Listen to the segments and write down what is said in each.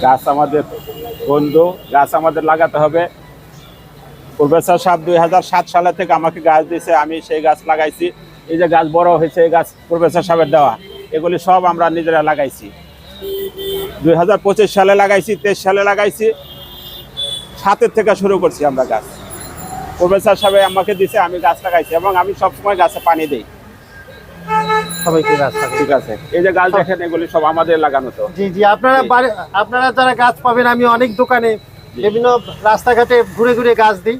গাছ আমাদের বন্ধু, গাছ আমাদের লাগাতে হবে। প্রফেসর সাহেব 2007 সালে থেকে আমাকে গাছ দিয়েছে, আমি সেই গাছ লাগাইছি। এই যে গাছ বড় হয়েছে, এই গাছ প্রফেসর সাহেবের দেওয়া, এগুলি সব আমরা নিজেরা লাগাইছি। 2025 সালে লাগাইছি, 23 সালে লাগাইছি, 7 থেকে শুরু করছি আমরা গাছ। প্রফেসর সাহেব আমাকে দিছে, আমি গাছ লাগাইছি এবং আমি সবসময় গাছে পানি দিই। সবাইকে গাছ লাগাই। ঠিক আছে, এই যে গাছ দেখেন, এগুলি সব আমাদের লাগানো। তো জি জি, আপনারা যারা গাছ পাবেন, আমি অনেক দোকানে বিভিন্ন রাস্তাঘাটে ঘুরে ঘুরে গাছ দিই।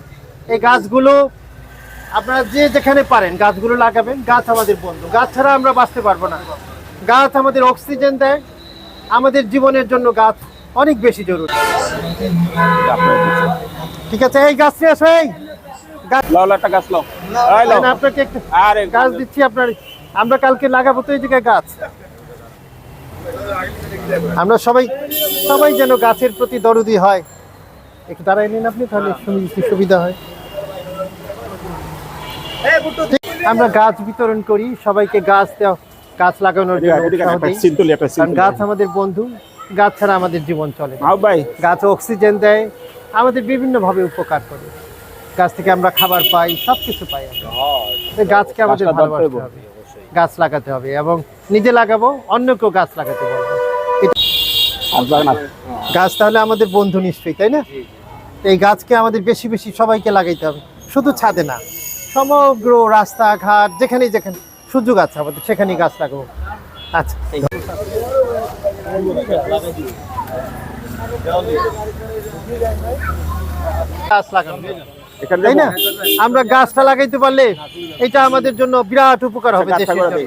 এই গাছগুলো আপনারা যে যেখানে পারেন গাছগুলো লাগাবেন। গাছ আমাদের বন্ধু, গাছ ছাড়া আমরা বাঁচতে পারবো না। গাছ আমাদের অক্সিজেন দেয়, আমাদের জীবনের জন্য গাছ অনেক বেশি জরুরি। ঠিক আছে, এই গাছ নিয়ে আসো, এই গাছ একটা গাছ লাও। আপনাকে একটা গাছ দিচ্ছি আপনার, আমরা কালকে লাগাবো তো এই জায়গায় গাছ। আমরা সবাই যেন গাছের প্রতি দরদি হয়। একটু দাঁড়াই নিন আপনি, তাহলে সুবিধা হয়। আমরা গাছ বিতরণ করি, সবাইকে গাছ লাগানোর জন্য উৎসাহ দিই। কারণ গাছ আমাদের বন্ধু, গাছ ছাড়া আমাদের জীবন চলে না। গাছ অক্সিজেন দেয়, আমাদের বিভিন্ন ভাবে উপকার করে। গাছ থেকে আমরা খাবার পাই, সবকিছু পাই আমরা। গাছকে আমাদের ভালোবাসতে হবে, গাছ লাগাতে হবে এবং নিজে লাগাবো, অন্যকেও গাছ লাগাতে বলবো। গাছ তাহলে আমাদের বন্ধু নিশ্চয়ই, তাই না? এই গাছকে আমাদের বেশি বেশি সবাইকে লাগাইতে হবে, শুধু ছাদে না, সমগ্র রাস্তাঘাট যেখানে যেখানে সুযোগ আছে আমাদের সেখানেই গাছ লাগাবো। আচ্ছা, গাছ লাগানো, তাই না? আমরা গাছটা লাগাইতে পারলে এটা আমাদের জন্য বিরাট উপকার হবে দেশের জন্য।